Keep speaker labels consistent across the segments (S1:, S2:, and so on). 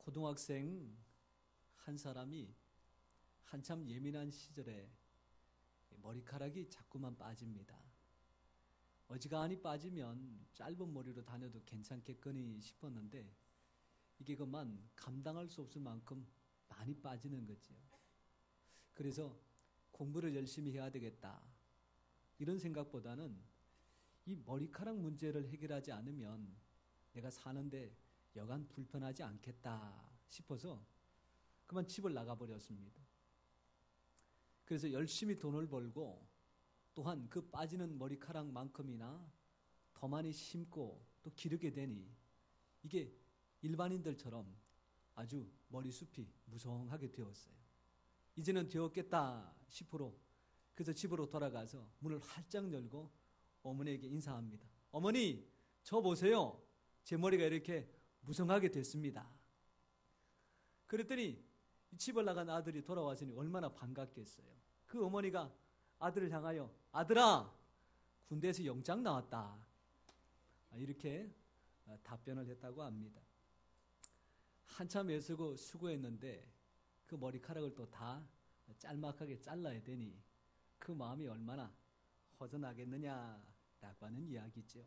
S1: 고등학생 한 사람이 한참 예민한 시절에 머리카락이 자꾸만 빠집니다. 어지간히 빠지면 짧은 머리로 다녀도 괜찮겠거니 싶었는데 이게 그만 감당할 수 없을 만큼 많이 빠지는 거지요. 그래서 공부를 열심히 해야 되겠다. 이런 생각보다는 이 머리카락 문제를 해결하지 않으면 내가 사는데 여간 불편하지 않겠다 싶어서 그만 집을 나가버렸습니다. 그래서 열심히 돈을 벌고 또한 그 빠지는 머리카락만큼이나 더 많이 심고 또 기르게 되니 이게 일반인들처럼 아주 머리숱이 무성하게 되었어요. 이제는 되었겠다 싶으로 그래서 집으로 돌아가서 문을 활짝 열고 어머니에게 인사합니다. 어머니, 저 보세요. 제 머리가 이렇게 무성하게 됐습니다. 그랬더니 집을 나간 아들이 돌아왔으니 얼마나 반갑겠어요. 그 어머니가 아들을 향하여 아들아, 군대에서 영장 나왔다. 이렇게 답변을 했다고 합니다. 한참 애쓰고 수고했는데 그 머리카락을 또 다 짤막하게 잘라야 되니 그 마음이 얼마나 허전하겠느냐라고 하는 이야기죠.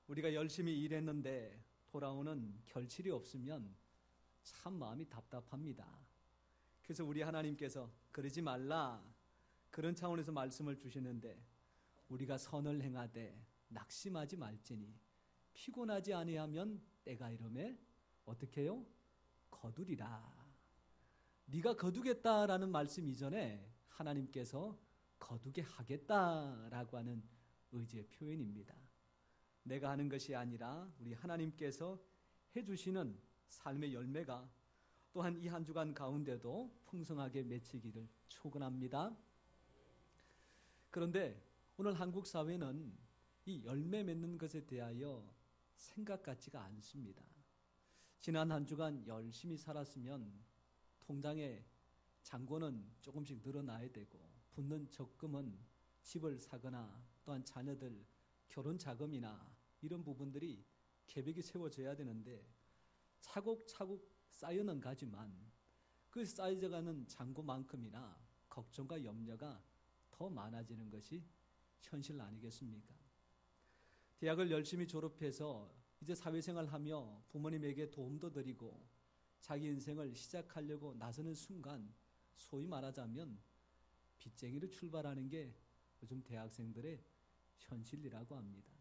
S1: 우리가 열심히 일했는데 돌아오는 결실이 없으면 참 마음이 답답합니다. 그래서 우리 하나님께서 그러지 말라 그런 차원에서 말씀을 주시는데 우리가 선을 행하되 낙심하지 말지니 피곤하지 아니하면 때가 이르매 어떻게 해요? 거두리라. 네가 거두겠다라는 말씀 이전에 하나님께서 거두게 하겠다라고 하는 의지의 표현입니다. 내가 하는 것이 아니라 우리 하나님께서 해주시는 삶의 열매가 또한 이 한 주간 가운데도 풍성하게 맺히기를 축원합니다. 그런데 오늘 한국 사회는 이 열매 맺는 것에 대하여 생각 같지가 않습니다. 지난 한 주간 열심히 살았으면 통장에 잔고는 조금씩 늘어나야 되고 붙는 적금은 집을 사거나 또한 자녀들 결혼 자금이나 이런 부분들이 계획이 세워져야 되는데 차곡차곡 쌓여는 가지만 그 쌓여가는 잔고만큼이나 걱정과 염려가 더 많아지는 것이 현실 아니겠습니까? 대학을 열심히 졸업해서 이제 사회생활하며 부모님에게 도움도 드리고 자기 인생을 시작하려고 나서는 순간 소위 말하자면 빚쟁이로 출발하는 게 요즘 대학생들의 현실이라고 합니다.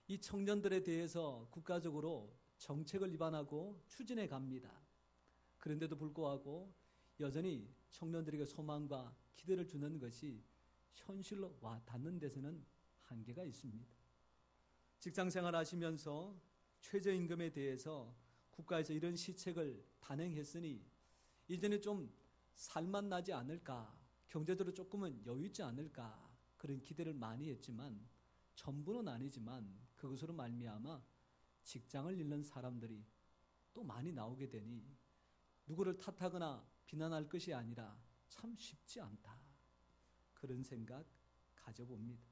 S1: 이 청년들에 대해서 국가적으로 정책을 위반하고 추진해 갑니다. 그런데도 불구하고 여전히 청년들에게 소망과 기대를 주는 것이 현실로 와 닿는 데서는 한계가 있습니다. 직장생활 하시면서 최저임금에 대해서 국가에서 이런 시책을 단행했으니 이제는 좀 살맛 나지 않을까, 경제적으로 조금은 여유 있지 않을까 그런 기대를 많이 했지만 전부는 아니지만 그것으로 말미암아 직장을 잃는 사람들이 또 많이 나오게 되니 누구를 탓하거나 비난할 것이 아니라 참 쉽지 않다 그런 생각 가져봅니다.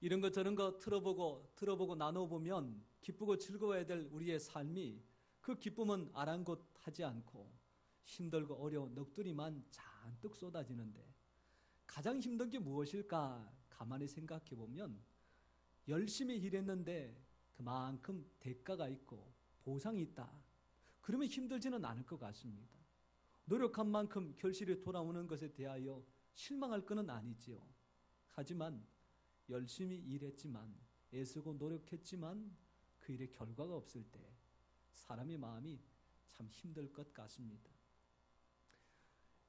S1: 이런 것 저런 거 들어보고 나눠보면 기쁘고 즐거워야 될 우리의 삶이 그 기쁨은 아랑곳하지 않고 힘들고 어려운 넋두리만 잔뜩 쏟아지는데 가장 힘든 게 무엇일까 가만히 생각해 보면 열심히 일했는데 그만큼 대가가 있고 보상이 있다. 그러면 힘들지는 않을 것 같습니다. 노력한 만큼 결실이 돌아오는 것에 대하여 실망할 것은 아니지요. 하지만 열심히 일했지만 애쓰고 노력했지만 그 일의 결과가 없을 때 사람의 마음이 참 힘들 것 같습니다.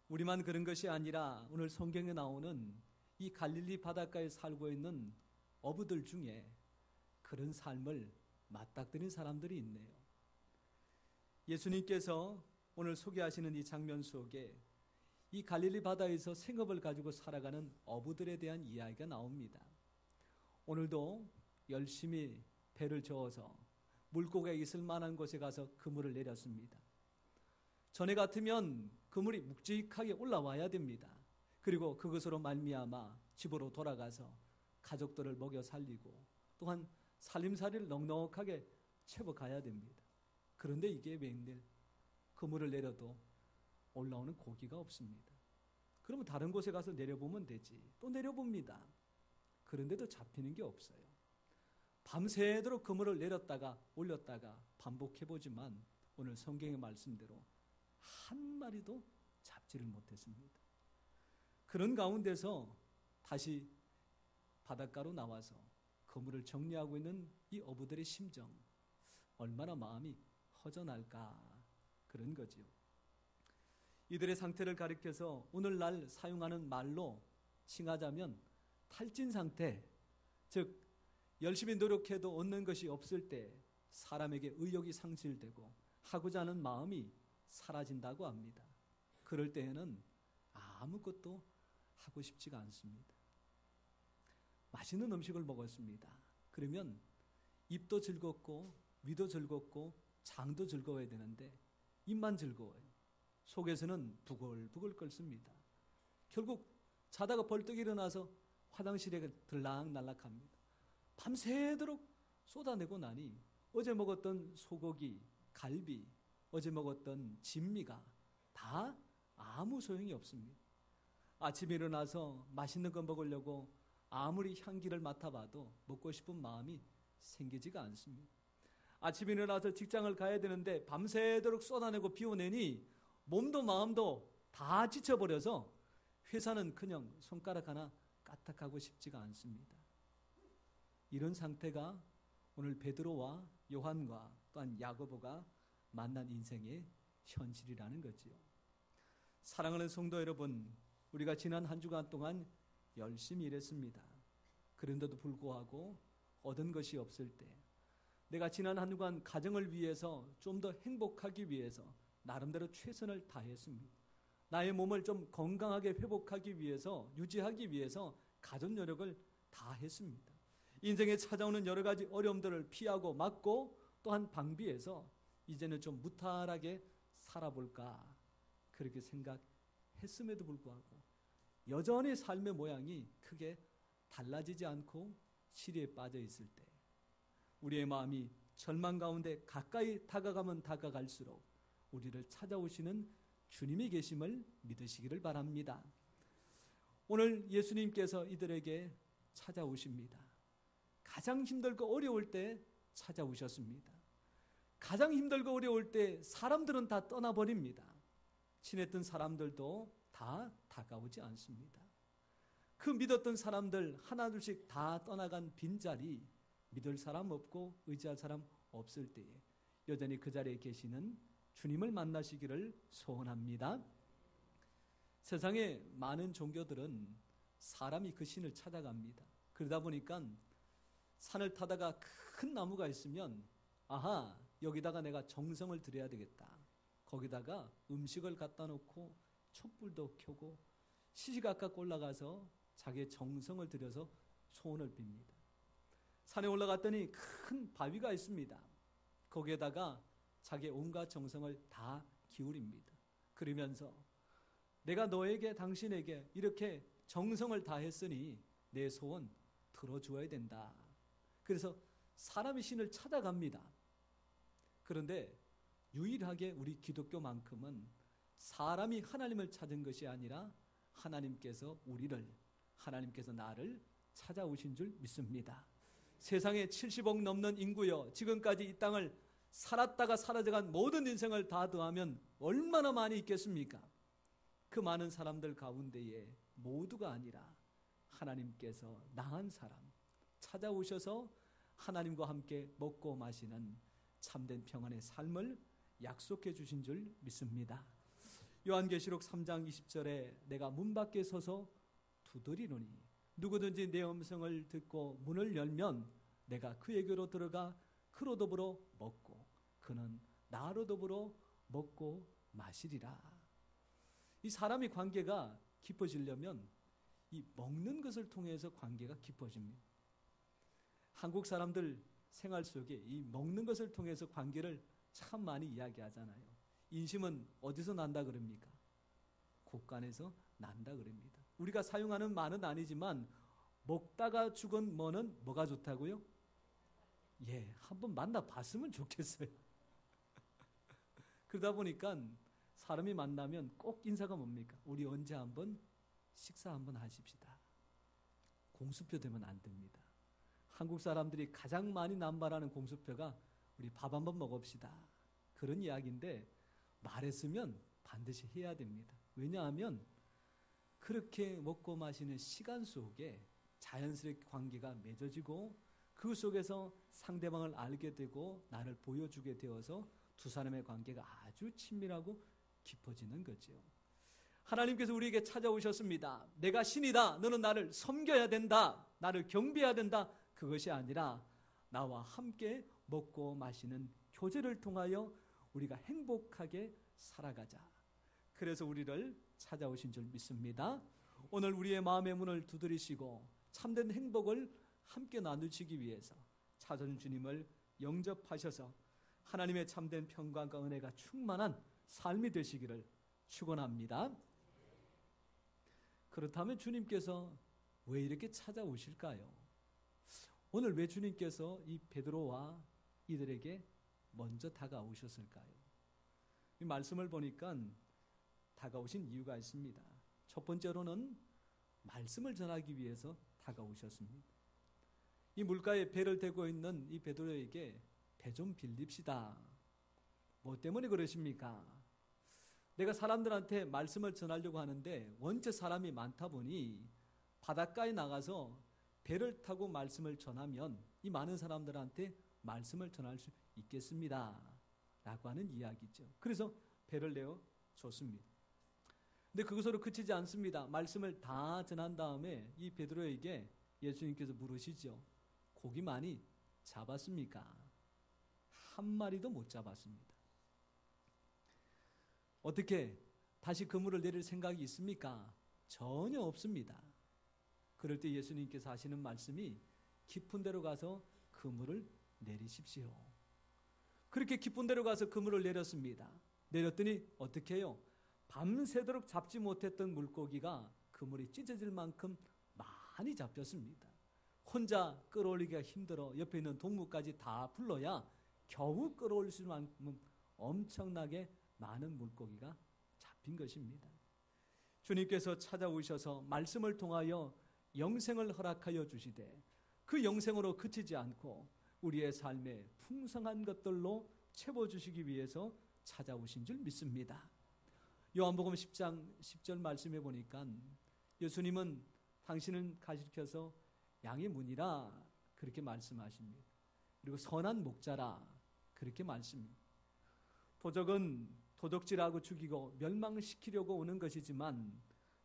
S1: 우리만 그런 것이 아니라 오늘 성경에 나오는 이 갈릴리 바닷가에 살고 있는 어부들 중에 그런 삶을 맞닥뜨린 사람들이 있네요. 예수님께서 오늘 소개하시는 이 장면 속에 이 갈릴리 바다에서 생업을 가지고 살아가는 어부들에 대한 이야기가 나옵니다. 오늘도 열심히 배를 저어서 물고기가 있을 만한 곳에 가서 그물을 내렸습니다. 전에 같으면 그물이 묵직하게 올라와야 됩니다. 그리고 그것으로 말미암아 집으로 돌아가서 가족들을 먹여 살리고 또한 살림살이를 넉넉하게 채워가야 됩니다. 그런데 이게 웬일 그물을 내려도 올라오는 고기가 없습니다. 그러면 다른 곳에 가서 내려보면 되지. 또 내려봅니다. 그런데도 잡히는 게 없어요. 밤새도록 그물을 내렸다가 올렸다가 반복해보지만 오늘 성경의 말씀대로 한 마리도 잡지를 못했습니다. 그런 가운데서 다시 바닷가로 나와서 그물을 정리하고 있는 이 어부들의 심정, 얼마나 마음이 허전할까 그런 거지요. 이들의 상태를 가리켜서 오늘날 사용하는 말로 칭하자면 탈진 상태, 즉 열심히 노력해도 얻는 것이 없을 때 사람에게 의욕이 상실되고 하고자 하는 마음이 사라진다고 합니다. 그럴 때에는 아무것도 하고 싶지가 않습니다. 맛있는 음식을 먹었습니다. 그러면 입도 즐겁고 위도 즐겁고 장도 즐거워야 되는데 입만 즐거워요. 속에서는 부글부글 끓습니다. 결국 자다가 벌떡 일어나서 화장실에 들락날락합니다. 밤새도록 쏟아내고 나니 어제 먹었던 소고기, 갈비, 어제 먹었던 진미가 다 아무 소용이 없습니다. 아침에 일어나서 맛있는 거 먹으려고 아무리 향기를 맡아봐도 먹고 싶은 마음이 생기지가 않습니다. 아침에 일어나서 직장을 가야 되는데 밤새도록 쏟아내고 비워내니 몸도 마음도 다 지쳐버려서 회사는 그냥 손가락 하나 까딱하고 싶지가 않습니다. 이런 상태가 오늘 베드로와 요한과 또한 야고보가 만난 인생의 현실이라는 거지요. 사랑하는 성도 여러분, 우리가 지난 한 주간 동안 열심히 일했습니다. 그런데도 불구하고 얻은 것이 없을 때 내가 지난 한 주간 가정을 위해서 좀 더 행복하기 위해서 나름대로 최선을 다했습니다. 나의 몸을 좀 건강하게 회복하기 위해서 유지하기 위해서 가전 노력을 다 했습니다. 인생에 찾아오는 여러 가지 어려움들을 피하고 막고 또한 방비해서 이제는 좀 무탈하게 살아볼까 그렇게 생각했음에도 불구하고 여전히 삶의 모양이 크게 달라지지 않고 시리에 빠져 있을 때 우리의 마음이 절망 가운데 가까이 다가가면 다가갈수록 우리를 찾아오시는 주님이 계심을 믿으시기를 바랍니다. 오늘 예수님께서 이들에게 찾아오십니다. 가장 힘들고 어려울 때 찾아오셨습니다. 가장 힘들고 어려울 때 사람들은 다 떠나버립니다. 친했던 사람들도 다 다가오지 않습니다. 그 믿었던 사람들 하나둘씩 다 떠나간 빈자리, 믿을 사람 없고 의지할 사람 없을 때에 여전히 그 자리에 계시는 주님을 만나시기를 소원합니다. 세상에 많은 종교들은 사람이 그 신을 찾아갑니다. 그러다 보니까 산을 타다가 큰 나무가 있으면 아하, 여기다가 내가 정성을 들여야 되겠다. 거기다가 음식을 갖다 놓고 촛불도 켜고 시시각각 올라가서 자기의 정성을 들여서 소원을 빕니다. 산에 올라갔더니 큰 바위가 있습니다. 거기에다가 자기의 온갖 정성을 다 기울입니다. 그러면서 내가 너에게 당신에게 이렇게 정성을 다했으니 내 소원 들어주어야 된다. 그래서 사람이 신을 찾아갑니다. 그런데 유일하게 우리 기독교만큼은 사람이 하나님을 찾은 것이 아니라 하나님께서 우리를, 하나님께서 나를 찾아오신 줄 믿습니다. 세상에 70억 넘는 인구여 지금까지 이 땅을 살았다가 사라져간 모든 인생을 다 더하면 얼마나 많이 있겠습니까? 그 많은 사람들 가운데에 모두가 아니라 하나님께서 나은 사람 찾아오셔서 하나님과 함께 먹고 마시는 참된 평안의 삶을 약속해 주신 줄 믿습니다. 요한계시록 3장 20절에 내가 문 밖에 서서 두드리노니 누구든지 내 음성을 듣고 문을 열면 내가 그에게로 들어가 그로 더불어 먹고 그는 나로 더불어 먹고 마시리라. 이 사람이 관계가 깊어지려면 이 먹는 것을 통해서 관계가 깊어집니다. 한국 사람들 생활 속에 이 먹는 것을 통해서 관계를 참 많이 이야기하잖아요. 인심은 어디서 난다 그럽니까? 곳간에서 난다 그럽니다. 우리가 사용하는 말은 아니지만 먹다가 죽은 뭐는 뭐가 좋다고요? 예, 한번 만나봤으면 좋겠어요. 그러다 보니까 사람이 만나면 꼭 인사가 뭡니까? 우리 언제 한번 식사 한번 하십시다. 공수표 되면 안 됩니다. 한국 사람들이 가장 많이 남발하는 공수표가 우리 밥 한번 먹읍시다. 그런 이야기인데 말했으면 반드시 해야 됩니다. 왜냐하면 그렇게 먹고 마시는 시간 속에 자연스럽게 관계가 맺어지고 그 속에서 상대방을 알게 되고 나를 보여주게 되어서 두 사람의 관계가 아주 친밀하고 깊어지는 거죠. 하나님께서 우리에게 찾아오셨습니다. 내가 신이다. 너는 나를 섬겨야 된다. 나를 경배해야 된다. 그것이 아니라 나와 함께 먹고 마시는 교제를 통하여 우리가 행복하게 살아가자. 그래서 우리를 찾아오신 줄 믿습니다. 오늘 우리의 마음의 문을 두드리시고 참된 행복을 함께 나누시기 위해서 찾아온 주님을 영접하셔서 하나님의 참된 평강과 은혜가 충만한 삶이 되시기를 축원합니다. 그렇다면 주님께서 왜 이렇게 찾아오실까요? 오늘 왜 주님께서 이 베드로와 이들에게 먼저 다가오셨을까요? 이 말씀을 보니까 다가오신 이유가 있습니다. 첫 번째로는 말씀을 전하기 위해서 다가오셨습니다. 이 물가에 배를 대고 있는 이 베드로에게 배 좀 빌립시다. 뭐 때문에 그러십니까? 내가 사람들한테 말씀을 전하려고 하는데 원체 사람이 많다 보니 바닷가에 나가서 배를 타고 말씀을 전하면 이 많은 사람들한테 말씀을 전할 수 있겠습니다. 라고 하는 이야기죠. 그래서 배를 내어 줬습니다. 근데 그것으로 그치지 않습니다. 말씀을 다 전한 다음에 이 베드로에게 예수님께서 물으시죠. 고기 많이 잡았습니까? 한 마리도 못 잡았습니다. 어떻게 다시 그물을 내릴 생각이 있습니까? 전혀 없습니다. 그럴 때 예수님께서 하시는 말씀이 깊은 데로 가서 그물을 내리십시오. 그렇게 깊은 데로 가서 그물을 내렸습니다. 내렸더니 어떻게 해요? 밤새도록 잡지 못했던 물고기가 그물이 찢어질 만큼 많이 잡혔습니다. 혼자 끌어올리기가 힘들어 옆에 있는 동무까지 다 불러야 겨우 끌어올릴 수 있는 만큼 엄청나게 많은 물고기가 잡힌 것입니다. 주님께서 찾아오셔서 말씀을 통하여 영생을 허락하여 주시되 그 영생으로 그치지 않고 우리의 삶에 풍성한 것들로 채워주시기 위해서 찾아오신 줄 믿습니다. 요한복음 10장 10절 말씀해 보니까 예수님은 당신을 가리켜서 양의 문이라 그렇게 말씀하십니다. 그리고 선한 목자라 그렇게 말씀합니다. 도적은 도둑질하고 죽이고 멸망시키려고 오는 것이지만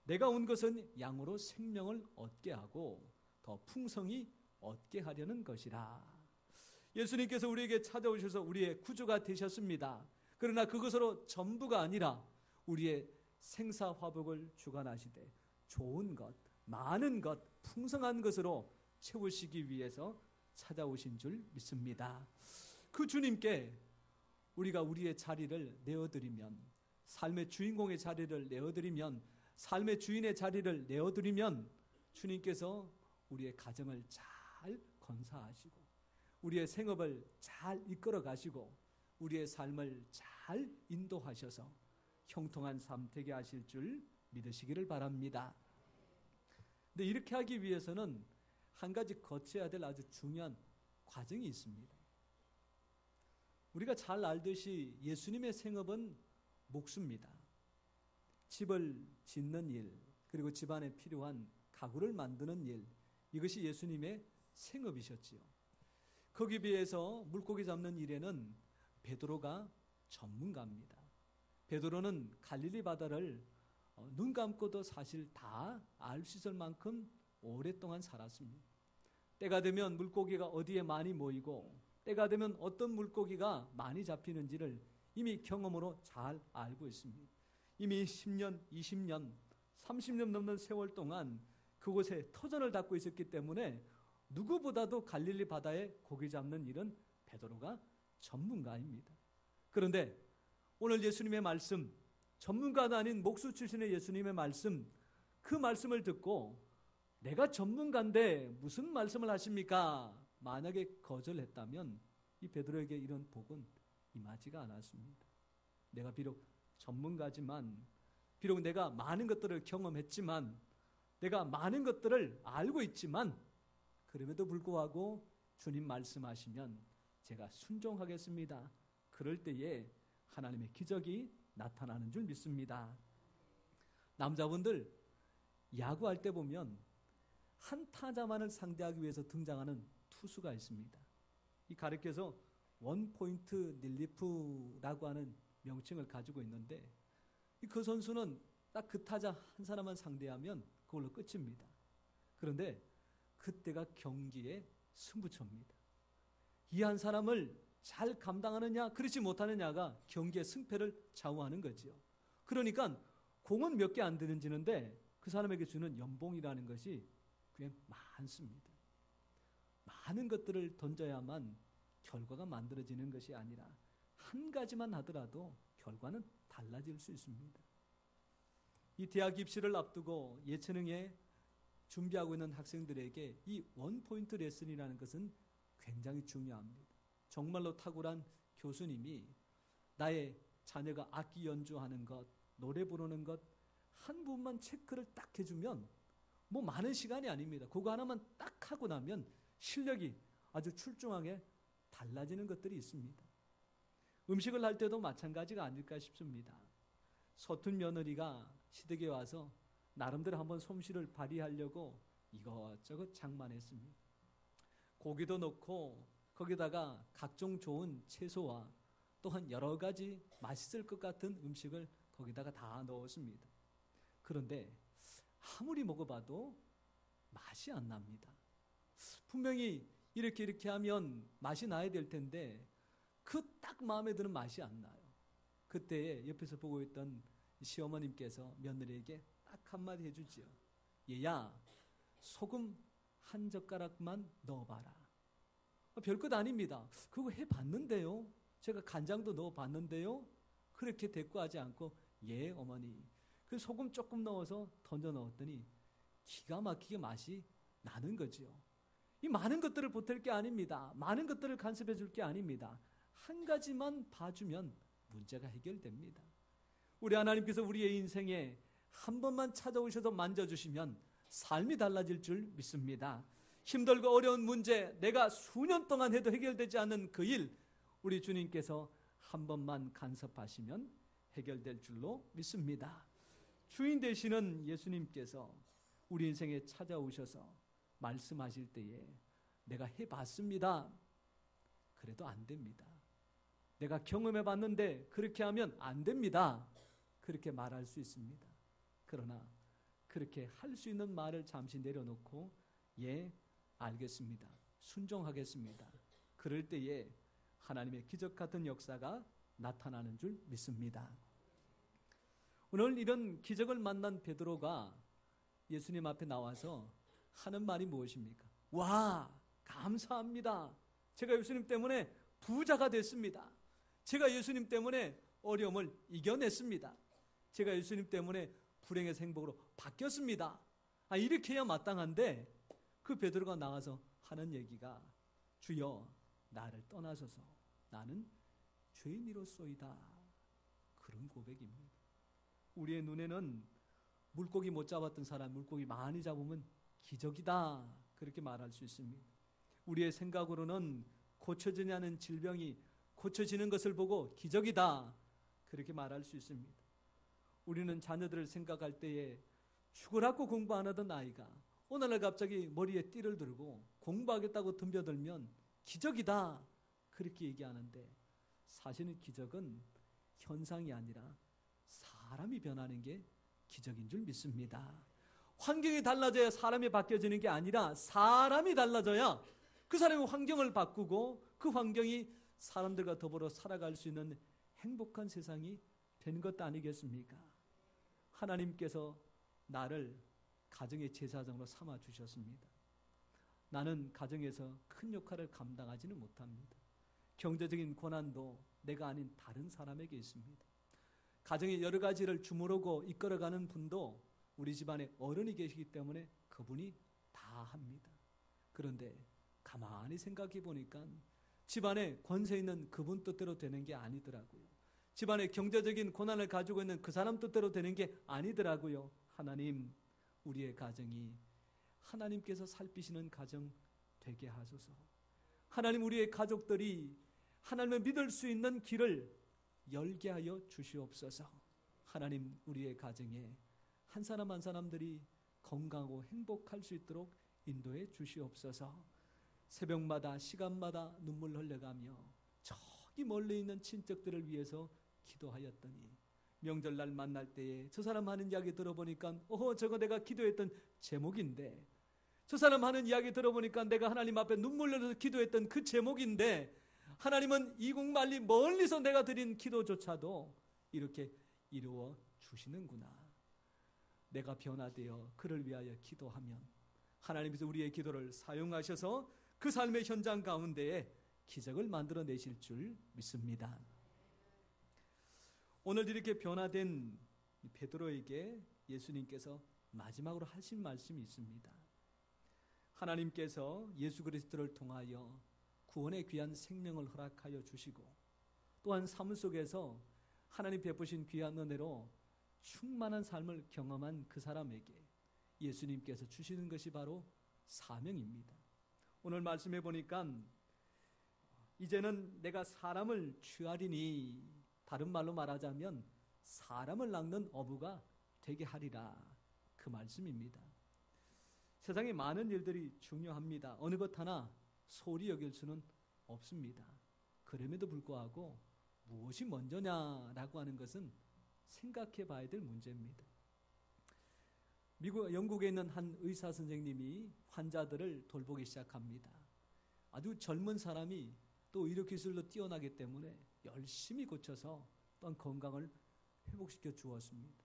S1: 내가 온 것은 양으로 생명을 얻게 하고 더 풍성히 얻게 하려는 것이라. 예수님께서 우리에게 찾아오셔서 우리의 구주가 되셨습니다. 그러나 그것으로 전부가 아니라 우리의 생사화복을 주관하시되 좋은 것, 많은 것, 풍성한 것으로 채우시기 위해서 찾아오신 줄 믿습니다. 그 주님께 우리가 우리의 자리를 내어드리면, 삶의 주인공의 자리를 내어드리면, 삶의 주인의 자리를 내어드리면 주님께서 우리의 가정을 잘 건사하시고 우리의 생업을 잘 이끌어 가시고 우리의 삶을 잘 인도하셔서 형통한 삶 되게 하실 줄 믿으시기를 바랍니다. 근데 이렇게 하기 위해서는 한 가지 거쳐야 될 아주 중요한 과정이 있습니다. 우리가 잘 알듯이 예수님의 생업은 목수입니다. 집을 짓는 일, 그리고 집안에 필요한 가구를 만드는 일, 이것이 예수님의 생업이셨지요. 거기에 비해서 물고기 잡는 일에는 베드로가 전문가입니다. 베드로는 갈릴리 바다를 눈 감고도 사실 다 알 수 있을 만큼 오랫동안 살았습니다. 때가 되면 물고기가 어디에 많이 모이고 때가 되면 어떤 물고기가 많이 잡히는지를 이미 경험으로 잘 알고 있습니다. 이미 10년, 20년, 30년 넘는 세월 동안 그곳에 터전을 닦고 있었기 때문에 누구보다도 갈릴리 바다에 고기 잡는 일은 베드로가 전문가입니다. 그런데 오늘 예수님의 말씀, 전문가도 아닌 목수 출신의 예수님의 말씀, 그 말씀을 듣고 내가 전문가인데 무슨 말씀을 하십니까? 만약에 거절했다면 이 베드로에게 이런 복은 임하지가 않았습니다. 내가 비록 전문가지만, 비록 내가 많은 것들을 경험했지만, 내가 많은 것들을 알고 있지만, 그럼에도 불구하고 주님 말씀하시면 제가 순종하겠습니다. 그럴 때에 하나님의 기적이 나타나는 줄 믿습니다. 남자분들 야구할 때 보면 한 타자만을 상대하기 위해서 등장하는 투수가 있습니다. 이 가르쳐서 원포인트 릴리프라고 하는 명칭을 가지고 있는데, 그 선수는 딱 그 타자 한 사람만 상대하면 그걸로 끝입니다. 그런데 그때가 경기의 승부처입니다. 이 한 사람을 잘 감당하느냐 그렇지 못하느냐가 경기의 승패를 좌우하는 거지요. 그러니까 공은 몇 개 안 던지는데 그 사람에게 주는 연봉이라는 것이 꽤 많습니다. 많은 것들을 던져야만 결과가 만들어지는 것이 아니라 한 가지만 하더라도 결과는 달라질 수 있습니다. 이 대학 입시를 앞두고 예체능에 준비하고 있는 학생들에게 이 원포인트 레슨이라는 것은 굉장히 중요합니다. 정말로 탁월한 교수님이 나의 자녀가 악기 연주하는 것, 노래 부르는 것 한 부분만 체크를 딱 해주면 뭐 많은 시간이 아닙니다. 그거 하나만 딱 하고 나면 실력이 아주 출중하게 달라지는 것들이 있습니다. 음식을 할 때도 마찬가지가 아닐까 싶습니다. 서툰 며느리가 시댁에 와서 나름대로 한번 솜씨를 발휘하려고 이것저것 장만했습니다. 고기도 넣고 거기다가 각종 좋은 채소와 또한 여러 가지 맛있을 것 같은 음식을 거기다가 다 넣었습니다. 그런데 아무리 먹어봐도 맛이 안 납니다. 분명히 이렇게 하면 맛이 나야 될 텐데 그 딱 마음에 드는 맛이 안 나요. 그때 옆에서 보고 있던 시어머님께서 며느리에게 딱 한마디 해주지요. 얘야, 소금 한 젓가락만 넣어봐라. 별것 아닙니다. 그거 해봤는데요. 제가 간장도 넣어봤는데요. 그렇게 대꾸하지 않고 예 어머니, 그 소금 조금 넣어서 던져 넣었더니 기가 막히게 맛이 나는 거지요. 이 많은 것들을 보탤 게 아닙니다. 많은 것들을 간섭해 줄 게 아닙니다. 한 가지만 봐주면 문제가 해결됩니다. 우리 하나님께서 우리의 인생에 한 번만 찾아오셔서 만져주시면 삶이 달라질 줄 믿습니다. 힘들고 어려운 문제, 내가 수년 동안 해도 해결되지 않는 그 일, 우리 주님께서 한 번만 간섭하시면 해결될 줄로 믿습니다. 주인 되시는 예수님께서 우리 인생에 찾아오셔서 말씀하실 때에 내가 해봤습니다. 그래도 안 됩니다. 내가 경험해봤는데 그렇게 하면 안 됩니다. 그렇게 말할 수 있습니다. 그러나 그렇게 할 수 있는 말을 잠시 내려놓고 예, 알겠습니다. 순종하겠습니다. 그럴 때에 하나님의 기적 같은 역사가 나타나는 줄 믿습니다. 오늘 이런 기적을 만난 베드로가 예수님 앞에 나와서 하는 말이 무엇입니까? 와, 감사합니다. 제가 예수님 때문에 부자가 됐습니다. 제가 예수님 때문에 어려움을 이겨냈습니다. 제가 예수님 때문에 불행의 행복으로 바뀌었습니다. 이렇게 해야 마땅한데 그 베드로가 나와서 하는 얘기가 주여 나를 떠나소서 나는 죄인이로소이다. 그런 고백입니다. 우리의 눈에는 물고기 못 잡았던 사람 물고기 많이 잡으면 기적이다 그렇게 말할 수 있습니다. 우리의 생각으로는 고쳐지지 않은 질병이 고쳐지는 것을 보고 기적이다 그렇게 말할 수 있습니다. 우리는 자녀들을 생각할 때에 죽으라고 공부 안 하던 아이가 오늘날 갑자기 머리에 띠를 들고 공부하겠다고 덤벼들면 기적이다 그렇게 얘기하는데 사실은 기적은 현상이 아니라 사람이 변하는 게 기적인 줄 믿습니다. 환경이 달라져야 사람이 바뀌어지는 게 아니라 사람이 달라져야 그 사람의 환경을 바꾸고 그 환경이 사람들과 더불어 살아갈 수 있는 행복한 세상이 된 것 아니겠습니까? 하나님께서 나를 가정의 제사장으로 삼아 주셨습니다. 나는 가정에서 큰 역할을 감당하지는 못합니다. 경제적인 고난도 내가 아닌 다른 사람에게 있습니다. 가정의 여러 가지를 주무르고 이끌어가는 분도 우리 집안에 어른이 계시기 때문에 그분이 다 합니다. 그런데 가만히 생각해 보니까 집안에 권세 있는 그분 뜻대로 되는 게 아니더라고요. 집안의 경제적인 고난을 가지고 있는 그 사람 뜻대로 되는 게 아니더라고요. 하나님, 우리의 가정이 하나님께서 살피시는 가정 되게 하소서. 하나님, 우리의 가족들이 하나님을 믿을 수 있는 길을 열게 하여 주시옵소서. 하나님, 우리의 가정에 한 사람 한 사람들이 건강하고 행복할 수 있도록 인도해 주시옵소서. 새벽마다 시간마다 눈물 흘려가며 저기 멀리 있는 친척들을 위해서 기도하였더니 명절날 만날 때에 저 사람 하는 이야기 들어보니까 저거 내가 기도했던 제목인데, 저 사람 하는 이야기 들어보니까 내가 하나님 앞에 눈물 흘려서 기도했던 그 제목인데, 하나님은 이국만리 멀리서 내가 드린 기도조차도 이렇게 이루어 주시는구나. 내가 변화되어 그를 위하여 기도하면 하나님께서 우리의 기도를 사용하셔서 그 삶의 현장 가운데에 기적을 만들어내실 줄 믿습니다. 오늘 이렇게 변화된 베드로에게 예수님께서 마지막으로 하신 말씀이 있습니다. 하나님께서 예수 그리스도를 통하여 구원의 귀한 생명을 허락하여 주시고, 또한 삶 속에서 하나님 베푸신 귀한 은혜로 충만한 삶을 경험한 그 사람에게 예수님께서 주시는 것이 바로 사명입니다. 오늘 말씀해 보니까 이제는 내가 사람을 취하리니, 다른 말로 말하자면 사람을 낚는 어부가 되게 하리라, 그 말씀입니다. 세상에 많은 일들이 중요합니다. 어느 것 하나 소홀히 여길 수는 없습니다. 그럼에도 불구하고 무엇이 먼저냐라고 하는 것은 생각해 봐야 될 문제입니다. 영국에 있는 한 의사 선생님이 환자들을 돌보기 시작합니다. 아주 젊은 사람이 또 의료 기술로 뛰어나기 때문에 열심히 고쳐서 또한 건강을 회복시켜 주었습니다.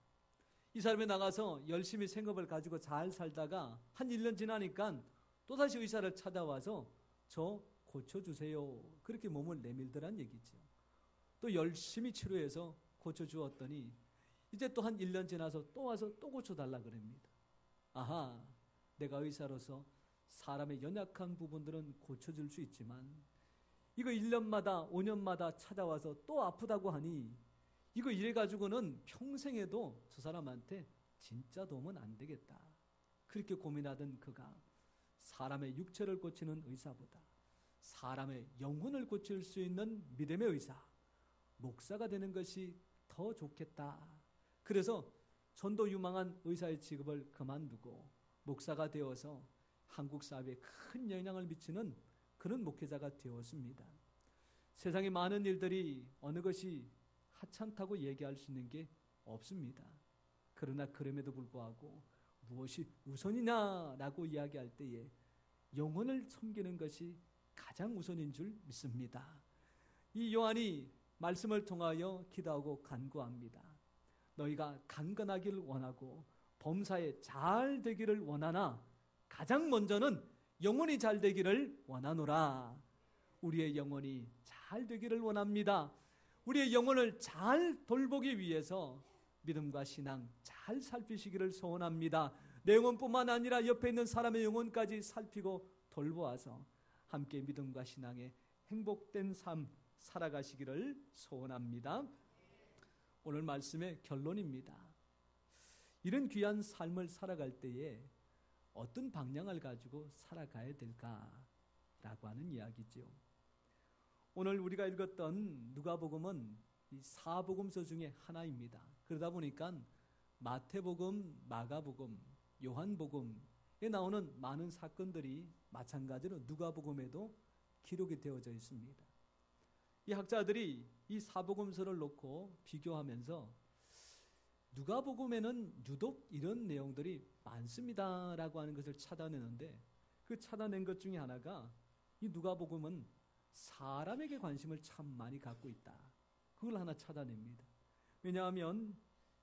S1: 이 사람이 나가서 열심히 생업을 가지고 잘 살다가 한 1년 지나니까 또다시 의사를 찾아와서 저 고쳐주세요, 그렇게 몸을 내밀더란 얘기죠. 또 열심히 치료해서 고쳐주었더니 이제 또 한 1년 지나서 또 와서 또 고쳐달라 그럽니다. 아하, 내가 의사로서 사람의 연약한 부분들은 고쳐줄 수 있지만 이거 1년마다 5년마다 찾아와서 또 아프다고 하니 이거 이래가지고는 평생에도 저 사람한테 진짜 도움은 안 되겠다. 그렇게 고민하던 그가 사람의 육체를 고치는 의사보다 사람의 영혼을 고칠 수 있는 믿음의 의사, 목사가 되는 것이 더 좋겠다. 그래서 전도 유망한 의사의 직업을 그만두고 목사가 되어서 한국 사회에 큰 영향을 미치는 그런 목회자가 되었습니다. 세상에 많은 일들이 어느 것이 하찮다고 얘기할 수 있는 게 없습니다. 그러나 그럼에도 불구하고 무엇이 우선이냐라고 이야기할 때에 영혼을 섬기는 것이 가장 우선인 줄 믿습니다. 이 요한이 말씀을 통하여 기도하고 간구합니다. 너희가 강건하기를 원하고 범사에 잘 되기를 원하나 가장 먼저는 영혼이 잘 되기를 원하노라. 우리의 영혼이 잘 되기를 원합니다. 우리의 영혼을 잘 돌보기 위해서 믿음과 신앙 잘 살피시기를 소원합니다. 내 영혼뿐만 아니라 옆에 있는 사람의 영혼까지 살피고 돌보아서 함께 믿음과 신앙에 행복된 삶 살아가시기를 소원합니다. 오늘 말씀의 결론입니다. 이런 귀한 삶을 살아갈 때에 어떤 방향을 가지고 살아가야 될까라고 하는 이야기죠. 오늘 우리가 읽었던 누가복음은 이 사복음서 중에 하나입니다. 그러다 보니까 마태복음, 마가복음, 요한복음에 나오는 많은 사건들이 마찬가지로 누가복음에도 기록이 되어져 있습니다. 이 학자들이 이 사복음서를 놓고 비교하면서 누가복음에는 유독 이런 내용들이 많습니다라고 하는 것을 찾아내는데, 그 찾아낸 것 중에 하나가 이 누가복음은 사람에게 관심을 참 많이 갖고 있다. 그걸 하나 찾아냅니다. 왜냐하면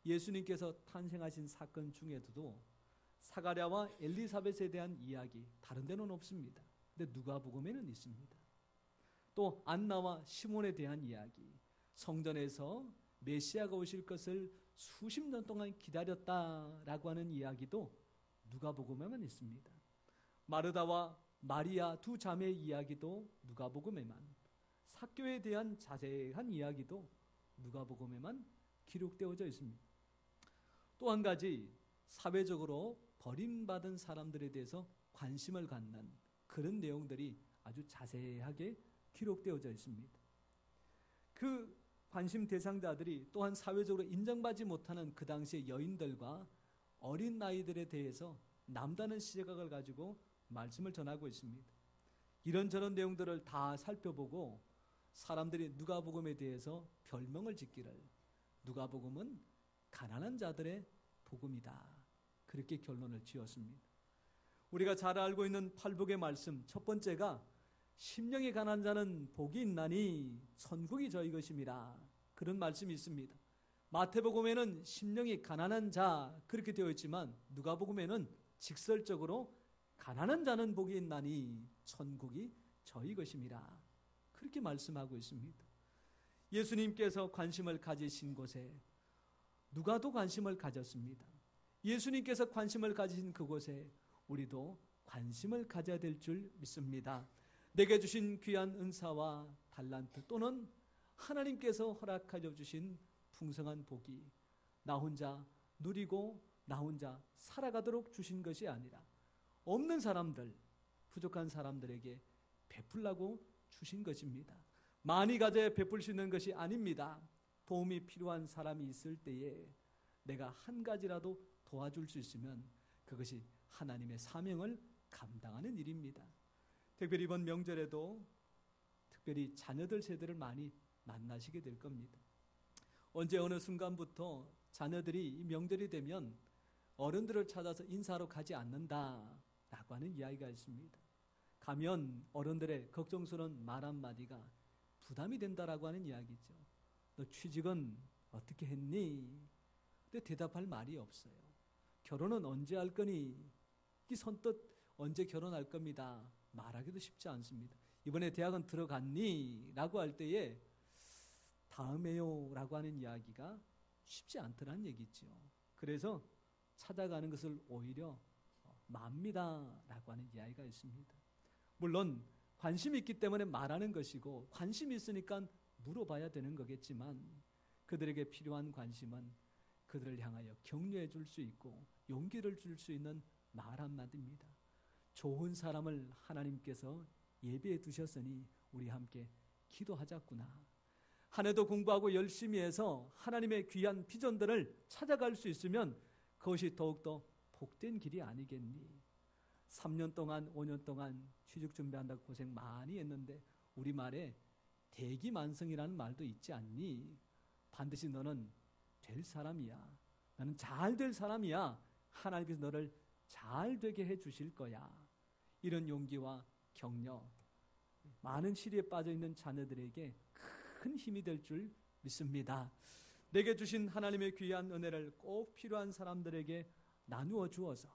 S1: 예수님께서 탄생하신 사건 중에도 사가랴와 엘리사벳에 대한 이야기 다른 데는 없습니다. 근데 누가복음에는 있습니다. 또 안나와 시몬에 대한 이야기, 성전에서 메시아가 오실 것을 수십 년 동안 기다렸다라고 하는 이야기도 누가복음에만 있습니다. 마르다와 마리아 두 자매의 이야기도 누가복음에만, 삭개오에 대한 자세한 이야기도 누가복음에만 기록되어져 있습니다. 또 한 가지, 사회적으로 버림받은 사람들에 대해서 관심을 갖는 그런 내용들이 아주 자세하게 기록되어져 있습니다. 그 관심 대상자들이 또한 사회적으로 인정받지 못하는 그 당시의 여인들과 어린 아이들에 대해서 남다른 시각을 가지고 말씀을 전하고 있습니다. 이런저런 내용들을 다 살펴보고 사람들이 누가복음에 대해서 별명을 짓기를, 누가복음은 가난한 자들의 복음이다, 그렇게 결론을 지었습니다. 우리가 잘 알고 있는 팔복의 말씀, 첫 번째가 심령이 가난한 자는 복이 있나니 천국이 저희 것임이라, 그런 말씀이 있습니다. 마태복음에는 심령이 가난한 자 그렇게 되어 있지만 누가복음에는 직설적으로 가난한 자는 복이 있나니 천국이 저희 것임이라, 그렇게 말씀하고 있습니다. 예수님께서 관심을 가지신 곳에 누가도 관심을 가졌습니다. 예수님께서 관심을 가지신 그곳에 우리도 관심을 가져야 될 줄 믿습니다. 내게 주신 귀한 은사와 달란트 또는 하나님께서 허락하여 주신 풍성한 복이 나 혼자 누리고 나 혼자 살아가도록 주신 것이 아니라 없는 사람들, 부족한 사람들에게 베풀라고 주신 것입니다. 많이 가져야 베풀 수 있는 것이 아닙니다. 도움이 필요한 사람이 있을 때에 내가 한 가지라도 도와줄 수 있으면 그것이 하나님의 사명을 감당하는 일입니다. 특별히 이번 명절에도 특별히 자녀들 세대를 많이 만나시게 될 겁니다. 언제 어느 순간부터 자녀들이 이 명절이 되면 어른들을 찾아서 인사하러 가지 않는다라고 하는 이야기가 있습니다. 가면 어른들의 걱정스러운 말 한마디가 부담이 된다라고 하는 이야기죠. 너 취직은 어떻게 했니? 근데 대답할 말이 없어요. 결혼은 언제 할 거니? 이 선뜻 언제 결혼할 겁니다, 말하기도 쉽지 않습니다. 이번에 대학은 들어갔니? 라고 할 때에 다음에요 라고 하는 이야기가 쉽지 않더라는 얘기죠. 그래서 찾아가는 것을 오히려 맙니다 라고 하는 이야기가 있습니다. 물론 관심이 있기 때문에 말하는 것이고 관심이 있으니까 물어봐야 되는 거겠지만 그들에게 필요한 관심은 그들을 향하여 격려해 줄 수 있고 용기를 줄 수 있는 말 한마디입니다. 좋은 사람을 하나님께서 예비해 두셨으니 우리 함께 기도하자꾸나. 한 해도 공부하고 열심히 해서 하나님의 귀한 비전들을 찾아갈 수 있으면 그것이 더욱더 복된 길이 아니겠니? 3년 동안 5년 동안 취직 준비한다고 고생 많이 했는데 우리말에 대기만성이라는 말도 있지 않니? 반드시 너는 될 사람이야. 너는 잘 될 사람이야. 하나님께서 너를 잘 되게 해 주실 거야. 이런 용기와 격려, 많은 시리에 빠져 있는 자녀들에게 큰 힘이 될 줄 믿습니다. 내게 주신 하나님의 귀한 은혜를 꼭 필요한 사람들에게 나누어 주어서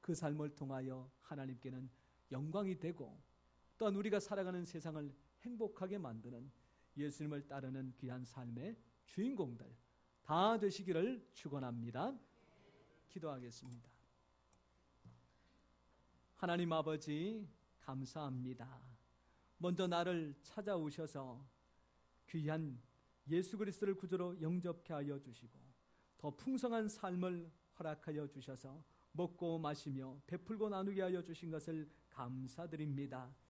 S1: 그 삶을 통하여 하나님께는 영광이 되고 또한 우리가 살아가는 세상을 행복하게 만드는 예수님을 따르는 귀한 삶의 주인공들 다 되시기를 축원합니다. 기도하겠습니다. 하나님 아버지, 감사합니다. 먼저 나를 찾아오셔서 귀한 예수 그리스도를 구주로 영접케 하여 주시고 더 풍성한 삶을 허락하여 주셔서 먹고 마시며 베풀고 나누게 하여 주신 것을 감사드립니다.